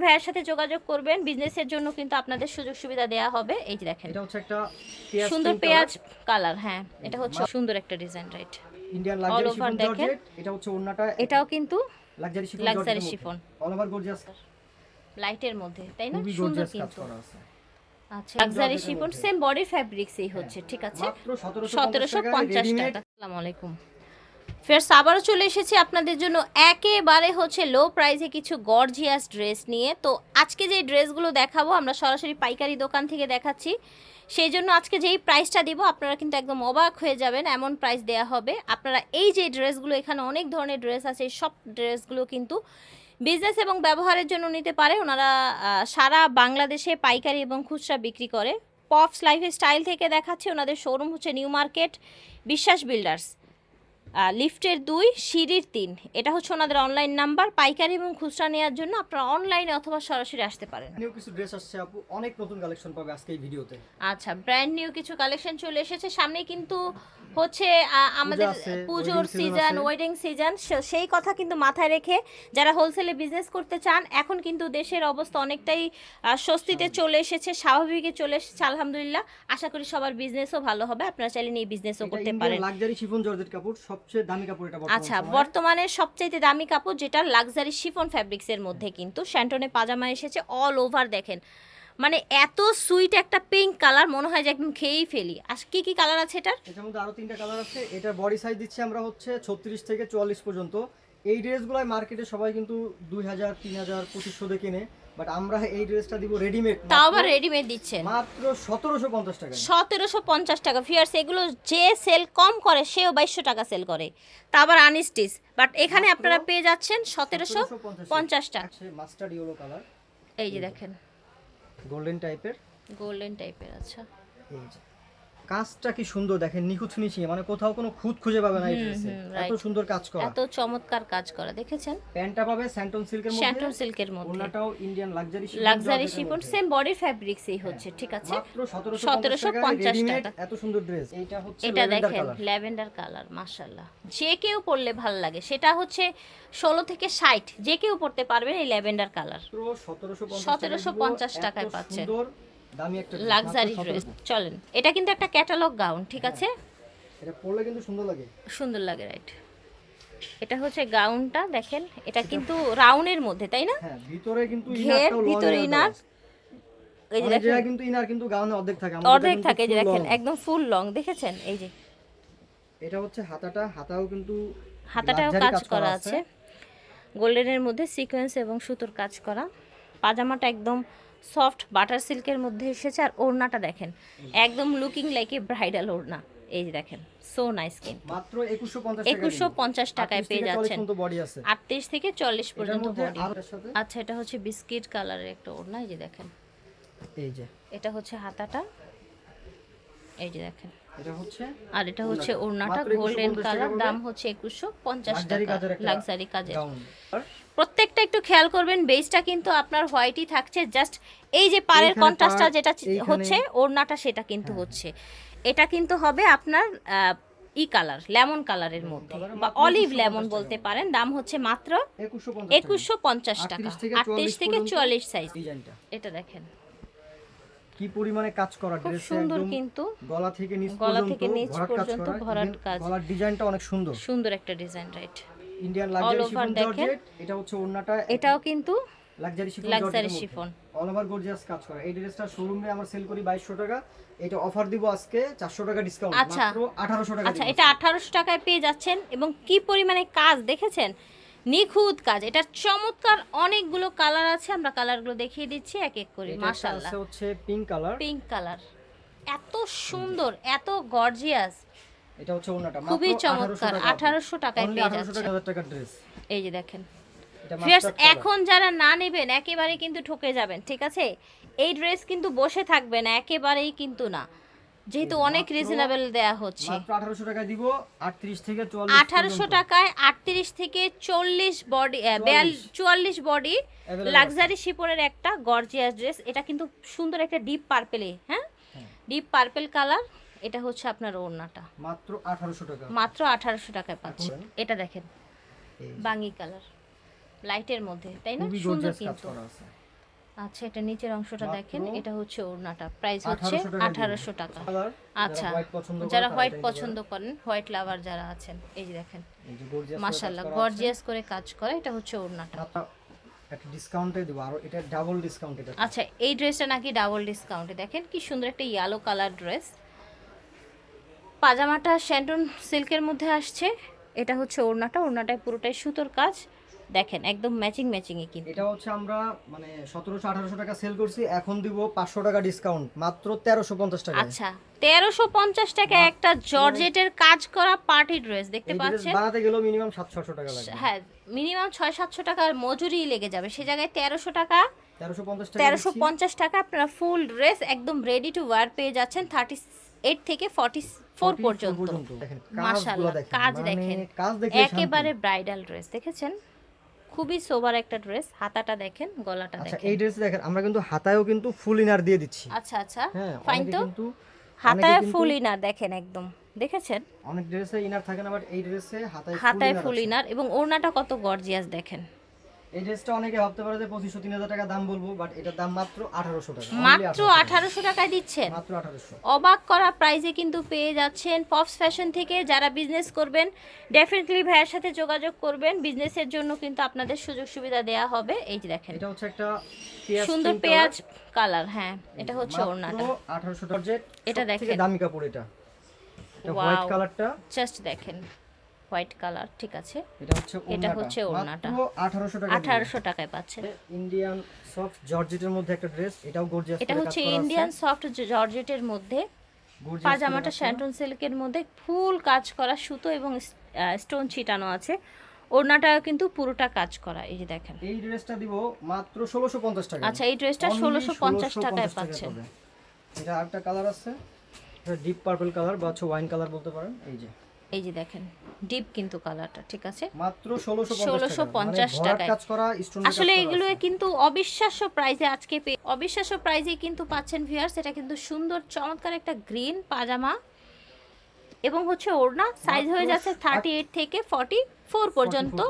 ভাইয়ের সাথে যোগাযোগ করবেন, বিজনেসের জন্য কিন্তু আপনাদের সুযোগ সুবিধা দেওয়া হবে। এই যে দেখেন, এটা হচ্ছে একটা সুন্দর পেঁয়াজ কালার। হ্যাঁ, এটা হচ্ছে সুন্দর একটা design, right? Indian all luxury over chiffon দেখেন, জর্জেট। এটা হচ্ছে ওন্নাটা, এটাও কিন্তু লাক্সারি শিফন লাক্সারি জর্জেটের শিফন, মধ্যে অল ওভার গর্জিয়াস, লাইটের মধ্যে, তাই না? খুবই সুন্দর গর্জিয়াস কাজ কিন্তু। করা আছে। আচ্ছা, লাক্সারি শিফন সেম বডি ফ্যাব্রিক্সই হচ্ছে, ঠিক আছে? মাত্র 1750 রেডিমেড। টাকা। আসসালামু আলাইকুম ফেরস, আবারও চলে এসেছি আপনাদের জন্য একেবারে হচ্ছে লো প্রাইসে কিছু গর্জিয়াস ড্রেস নিয়ে। তো আজকে যে ড্রেসগুলো দেখাবো আমরা সরাসরি পাইকারি দোকান থেকে দেখাচ্ছি, সেই জন্য আজকে যেই প্রাইসটা দিব আপনারা কিন্তু একদম অবাক হয়ে যাবেন, এমন প্রাইস দেয়া হবে। আপনারা এই যে ড্রেসগুলো, এখানে অনেক ধরনের ড্রেস আছে, এই সব ড্রেসগুলো কিন্তু বিজনেস এবং ব্যবহারের জন্য নিতে পারে। ওনারা সারা বাংলাদেশে পাইকারি এবং খুচরা বিক্রি করে। পপস লাইফস্টাইল থেকে দেখাচ্ছে, ওনাদের শোরুম হচ্ছে নিউ মার্কেট, বিশ্বাস বিল্ডার্স, লিফটের 2, সিঁড়ির 3। এটা হচ্ছে ওনাদের অনলাইন নাম্বার। পাইকারি এবং খুচরা নেওয়ার জন্য আপনারা অনলাইনে অথবা সরাসরি আসতে পারেন। নিউ কিছু ড্রেস আসছে আপু, অনেক নতুন কালেকশন পাবে আজকে এই ভিডিওতে। আচ্ছা, ব্র্যান্ড নিউ কিছু কালেকশন চলে এসেছে সামনে, কিন্তু হচ্ছে আমাদের পুজোর সিজন, ওয়েডিং সিজন, সেই কথা কিন্তু মাথায় রেখে যারা হোলসেলে বিজনেস করতে চান, এখন কিন্তু দেশের অবস্থা অনেকটাই স্বস্তিতে চলে এসেছে, স্বাভাবিকে চলে এসেছে আলহামদুলিল্লাহ। আশা করি সবার বিজনেসও ভালো হবে, আপনারা চাইলে নিয়ে বিজনেসও করতে পারেন। লাক্সারি শিফন জর্জেট কাপড়, সবচেয়ে দামি কাপড় এটা বর্তমানে। আচ্ছা, বর্তমানে সবচেয়ে দামি কাপড় যেটা লাক্সারি শিফন ফ্যাব্রিক্সের মধ্যে কিন্তু শ্যান্টনে পাজামা এসেছে, অল ওভার দেখেন, মানে এত সুইট একটা পিঙ্ক কালার, মনে হয় যে একদম খেয়েই ফেলি। আর কি কি কালার আছে এটার? এটার মধ্যে আরো 3টা কালার আছে। এটার বডি সাইজ দিচ্ছি আমরা হচ্ছে 36 থেকে 44 পর্যন্ত। এই ড্রেসগুলাই মার্কেটে সবাই কিন্তু 2000, 3000, 2500 দিয়ে কিনে, বাট আমরা এই ড্রেসটা দিব রেডিমেড। তাও আবার রেডিমেড দিচ্ছেন মাত্র 1750 টাকা। 1750 টাকা। ফিয়ার্স, এগুলো যে সেল কম করে সেও 2200 টাকা সেল করে, তা আবার আনস্টিচ, বাট এখানে আপনারা পেয়ে যাচ্ছেন 1750 টাকা। মাস্টার্ড ইয়েলো কালার, এই যে দেখেন, গোল্ডেন টাইপের। গোল্ডেন টাইপের। আচ্ছা, এই যে কাজটা কি সুন্দর দেখেন, নিখুঁত ফিনিশিং, মানে কোথাও কোনো খুঁত খুঁজে পাবে না এই ড্রেসে। এত সুন্দর কাজ করা, এত চমৎকার কাজ করা, দেখেছেন? প্যান্টটা পাবে স্যান্টন সিল্কের মধ্যে, শ্যান্টন সিল্কের মধ্যে, ওন্নাটাও Indian luxury chiffon same body ফ্যাব্রিক্সই হচ্ছে, ঠিক আছে? মাত্র 1750 টাকা। এত সুন্দর ড্রেস। এইটা হচ্ছে এটা দেখেন, ল্যাভেন্ডার কালার, মাশাআল্লাহ, যে কেউ পরলে ভালো লাগে। সেটা হচ্ছে 16 থেকে 60, যে কেউ পরতে পারবেন এই ল্যাভেন্ডার কালার। 1750 টাকায় পাচ্ছেন দামি একটা লাক্সারি ড্রেস। চলেন, এটা কিন্তু একটা ক্যাটালগ গাউন, ঠিক আছে? এটা পরলে কিন্তু সুন্দর লাগে, সুন্দর লাগে, রাইট? এটা হচ্ছে গাউনটা দেখেন, এটা কিন্তু রাউন্ডের মধ্যে, তাই না? হ্যাঁ, ভিতরে কিন্তু ঘের, ভিতরে ইনার। এই যে দেখেন, কিন্তু ইনার কিন্তু গাউনে অর্ধেক থাকে, অর্ধেক থাকে। এই যে দেখেন, একদম ফুল লং, দেখেছেন? এই যে এটা হচ্ছে হাতাটা, হাতাও কিন্তু হাতাটাও কাজ করা আছে, গোল্ডেনের মধ্যে সিকোয়েন্স এবং সুতোর কাজ করা। পাজামাটা একদম সফট বাটার সিল্কের মধ্যে এসেছে, আর ওড়নাটা দেখেন, একদম লুকিং লাইক এ ব্রাইডাল ওড়না। এই যে দেখেন, সো নাইস। কিন্তু মাত্র 2150 টাকায় পেয়ে যাচ্ছেন। 38 থেকে 40 পর্যন্ত বডি। আচ্ছা, আচ্ছা, এটা হচ্ছে বিস্কিট কালারের একটা ওড়না। এই যে দেখেন, এই যে এটা হচ্ছে হাতাটা, এই যে দেখেন, এটা হচ্ছে, আর এটা হচ্ছে ওড়নাটা গোল্ডেন কালার। দাম হচ্ছে 2150 টাকা, লাক্সারি কাজের। প্রত্যেকটা একটু খেয়াল করবেন, বেসটা কিন্তু আপনার হোয়াইটই থাকছে, জাস্ট এই যে পাড়ের কন্ট্রাস্টটা যেটা হচ্ছে ওড়নাটা, সেটা কিন্তু হচ্ছে, এটা কিন্তু হবে আপনার ই কালার, লেমন কালারের মধ্যে, বা অলিভ লেমন বলতে পারেন। দাম হচ্ছে মাত্র 2150 টাকা, 38 থেকে 44 সাইজ। এটা দেখেন কি পরিমাণে কাজ করা ড্রেস, সুন্দর কিন্তু গলা থেকে নিচ পর্যন্ত ভরাট কাজ। গলার ডিজাইনটা অনেক সুন্দর, সুন্দর একটা design, right? Indian luxury chiffon georgette. এটা হচ্ছে ওন্নাটা, এটাও কিন্তু luxury chiffon all over gorgeous কাজ করা। এই ড্রেসটা শোরুমে আমরা সেল করি 2200 টাকা, এটা অফার দিব আজকে 400 টাকা ডিসকাউন্ট, মাত্র 1800 টাকা। আচ্ছা, এটা 1800 টাকায় পেয়ে যাচ্ছেন, এবং কি পরিমাণে কাজ দেখেছেন, নিখুঁত কাজ। এটা চমৎকার, অনেকগুলো কালার আছে, আমরা কালারগুলো দেখিয়ে দিচ্ছি এক এক করে। মাশাআল্লাহ, এটা হচ্ছে পিঙ্ক কালার, পিঙ্ক কালার, এত সুন্দর, এত গর্জিয়াস। এটা হচ্ছে ওন্নাটা, খুবই চমৎকার। 1800 টাকায় পেয়ে যাচ্ছেন। 1800 টাকার ড্রেস। এই যে দেখেন ফ্রেন্ডস, এখন যারা না নেবেন একেবারে কিন্তু ঠকে যাবেন, ঠিক আছে? এই ড্রেস কিন্তু বসে থাকবে না, একেবারেই কিন্তু না, যেহেতু অনেক রিজনেবল দেয়া হচ্ছে। মাত্র 1800 টাকায় দিব, 38 থেকে 40। 1800 টাকায় 38 থেকে 40 বডি, 44 বডি লাক্সারি শিপনের একটা গর্জিয়াস ড্রেস। এটা কিন্তু সুন্দর একটা ডিপ পার্পেলে, হ্যাঁ, ডিপ পার্পেল কালার। এটা হচ্ছে আপনার ওড়নাটা, মাত্র 1800 টাকা, মাত্র 1800 টাকায় পাচ্ছেন। এটা দেখেন, বাঙ্গি কালার, লাইটের মধ্যে, তাই না? সুন্দর কিন্তু আচ্ছা, এটা নিচের অংশটা মাত্র দেখেন, এটা হচ্ছে ওড়নাটা, প্রাইস হচ্ছে 1800 টাকা। কালার আচ্ছা, হোয়াইট পছন্দ যারা করে হোয়াইট তারা পছন্দ করেন, হোয়াইট লাভার যারা আছেন, এই যে দেখেন এই যে গর্জিয়াস মাশাআল্লাহ গর্জিয়াস করে কাজ করা, এটা হচ্ছে ওড়নাটা। একটা ডিসকাউন্টে দিব, আর এটা ডাবল ডিসকাউন্ট এটা। আচ্ছা, এই ড্রেসটা নাকি ডাবল ডিসকাউন্টে, দেখেন কি সুন্দর একটা ইয়েলো কালার ড্রেস। পাজামাটা শ্যান্টন সিল্কের মধ্যে আসছে, এটা হচ্ছে ওড়নাটা, ওড়নাটায় পুরোটাই সুতোর কাজ, দেখেন একদম ম্যাচিং ম্যাচিংয়ে কিন্তু। এটা হচ্ছে আমরা মানে 1700-1800 টাকা সেল করছি, এখন দিব 500 টাকা ডিসকাউন্ট, মাত্র 1350 টাকা। আচ্ছা, 1350 টাকা একটা জর্জেটের কাজ করা পার্টি ড্রেস দেখতে এই ড্রেস পাচ্ছেন। বানাতে গেলেও মিনিমাম 700 টাকা লাগবে। হ্যাঁ, মিনিমাম 600-700 টাকার মজুরি লেগে যাবে, সে জায়গায় 1300 টাকা 1350 টাকা 1350 টাকা আপনারা ফুল ড্রেস একদম রেডি টু ওয়্যার পেয়ে যাচ্ছেন 38 থেকে 44 পর্যন্ত। দেখেন মাশাআল্লাহ কাজ মানে দেখেন, কাজ দেখলে একেবারে ব্রাইডাল ড্রেস দেখেছেন, খুবই সোবার একটা ড্রেস। হাতাটা দেখেন, গলাটা আচ্ছা, দেখেন। এই ড্রেস দেখেন আমরা কিন্তু হাতায়ও কিন্তু ফুল ইনার দিয়ে দিচ্ছি। আচ্ছা আচ্ছা, হ্যাঁ, ফাইন অনেকে তো, কিন্তু হাতায় ফুল ইনার দেখেন একদম, দেখেছেন অনেক ড্রেসে ইনার থাকে না, বাট এই ড্রেসে হাতায় ফুল ইনার, এবং ওড়নাটা কত গর্জিয়াস দেখেন। এই ড্রেসটা অনেকে ভাবতে পারে যে 2500-3000 টাকা দাম বলবো, বাট এটার দাম মাত্র 1800 টাকা। মাত্র 1800 টাকায় দিচ্ছেন, মাত্র 1800। অবাক করা প্রাইসে কিন্তু পেয়ে যাচ্ছেন পপস ফ্যাশন থেকে। যারা বিজনেস করবেন ডেফিনেটলি ভাইয়ের সাথে যোগাযোগ করবেন, বিজনেসের জন্য কিন্তু আপনাদের সুযোগ সুবিধা দেয়া হবে। এই যে দেখেন এটা হচ্ছে একটা পেঁয়াজ সুন্দর pink পেঁয়াজ color, কালার, হ্যাঁ এটা হচ্ছে মাত্র ওড়নাটা। 1800 টাকা। জর্জেট এটা সবথেকে দেখেন। দামি কাপড় এটা। এটা Wow! হোয়াইট কালারটা, জাস্ট দেখেন হোয়াইট কালার, ঠিক আছে, এটা হচ্ছে এটা হচ্ছে ওড়নাটা। মাত্র 1800 টাকা। 1800 টাকায় পাচ্ছেন। ইন্ডিয়ান সফট জর্জেটের মধ্যে একটা ড্রেস, এটাও গর্জিয়াস। এটা হচ্ছে ইন্ডিয়ান সফট জর্জেটের মধ্যে, পাজামাটা শ্যান্টন সিল্কের মধ্যে ফুল কাজ করা সুতো এবং স্টোন ছিটানো আছে, ওড়নাটা কিন্তু পুরোটা কাজ করা, এই যে দেখেন। এই ড্রেসটা দিব মাত্র 1650 টাকা। আচ্ছা, এই ড্রেসটা Only 1650 টাকায় 1650 পাচ্ছেন। পাবে। এটা আরেকটা কালার আছে, এটা ডিপ পার্পল কালার বা হচ্ছে ওয়াইন কালার বলতে পারেন। এই যে দেখেন ডিপ কিন্তু কালারটা, ঠিক আছে, মাত্র 1650 1650 টাকা। টাকায়। কাজ করা স্টোন আসলে এগুলো কিন্তু অবিশ্বাস্য প্রাইসে আজকে অবিশ্বাস্য প্রাইসে কিন্তু পাচ্ছেন ভিউয়ার্স। এটা কিন্তু সুন্দর চমৎকার একটা গ্রিন পাজামা, এবং হচ্ছে ওড়না সাইজ হয়ে যাচ্ছে 38 থেকে 44 পর্যন্ত।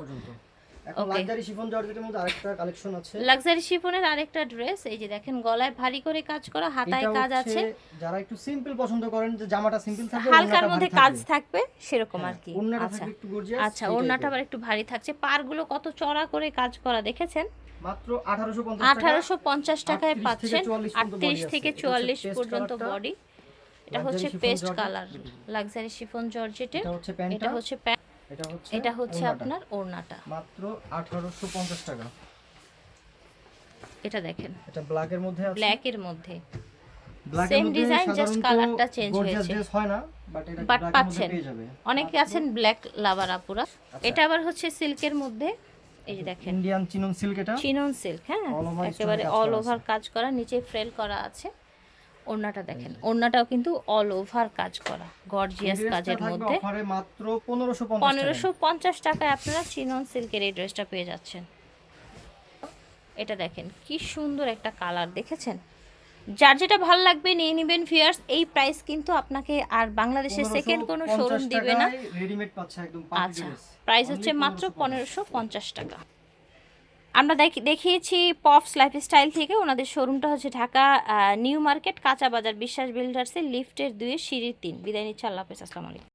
এখন লাক্সারি শিফন জর্জেটের মধ্যে আরেকটা কালেকশন আছে, লাক্সারি শিফনের আরেকটা ড্রেস, এই যে দেখেন গলায় ভারী করে কাজ করা, হাতায় এটা কাজ হচ্ছে আছে, যারা একটু সিম্পল পছন্দ করেন, যে জামাটা সিম্পল থাকবে, হালকার ওড়নাটা মধ্যে ভারী কাজ থাকবে। থাকবে সেরকম আর কি। ওড়নাটা আচ্ছা থাকবে একটু গর্জিয়াস। আচ্ছা, ওড়নাটা আবার একটু ভারী থাকছে, পারগুলো কত চড়া করে কাজ করা দেখেছেন। মাত্র 1850 টাকা। 1850 টাকায় 38 পাচ্ছেন, থেকে 44 পর্যন্ত 38 থেকে body আছে। 44 এটা হচ্ছে পর্যন্ত paste বডি। এটা Luxury হচ্ছে chiffon paste georgette। Colour luxury chiffon জর্জেটের, এটা হচ্ছে প্যান্টটা, এটা হচ্ছে প্যান্ট, এটা হচ্ছে ওড়নাটা। আপনার ওড়নাটা। মাত্র 1850 টাকা। এটা দেখেন এটা ব্ল্যাকের মধ্যে আছে, ব্ল্যাক এর মধ্যে ব্ল্যাকের সেম মধ্যে ডিজাইন, জাস্ট সাধারণত কালারটা চেঞ্জ gorgeous হয়েছে, dress হয় না, বাট এটা বাট ব্ল্যাকের মধ্যে পাচ্ছেন পেয়ে যাবে। অনেকে আছেন ব্ল্যাক লাভার আপুরা। এটা আবার হচ্ছে সিল্কের মধ্যে, এই যে দেখেন ইন্ডিয়ান চিনন সিল্ক, এটা চিনন সিল্ক, হ্যাঁ All over একেবারে stone কাজ অল করা ওভার কাজ করা, নিচে ফ্রেল করা আছে। ওড়নাটা দেখেন, ওড়নাটাও কিন্তু অল ওভার কাজ করা গর্জিয়াস কাজের মধ্যে। অফারে মাত্র 1550 1550 টাকায় আপনারা চিনন সিল্কের এই ড্রেসটা পেয়ে যাচ্ছেন। এটা দেখেন কি সুন্দর একটা কালার, দেখেছেন, যার যেটা ভালো লাগবে নিয়ে নেবেন ভিউয়ার্স। এই প্রাইস কিন্তু আপনাকে আর বাংলাদেশের সেকেন্ড কোনো শোরুম দিবে না। রেডিমেড পাচ্ছে একদম পার্টি আচ্ছা, ড্রেস। প্রাইস হচ্ছে মাত্র 1550 টাকা। আমরা দেখিয়েছি পপস লাইফস্টাইল থেকে, ওনাদের শোরুমটা হচ্ছে ঢাকা নিউ মার্কেট কাঁচা বাজার বিশ্বাস বিল্ডার্সের লিফটের 2 সিঁড়ির 3। বিদায় নিচ্ছি, আল্লাহ হাফেজ, আসসালামু আলাইকুম।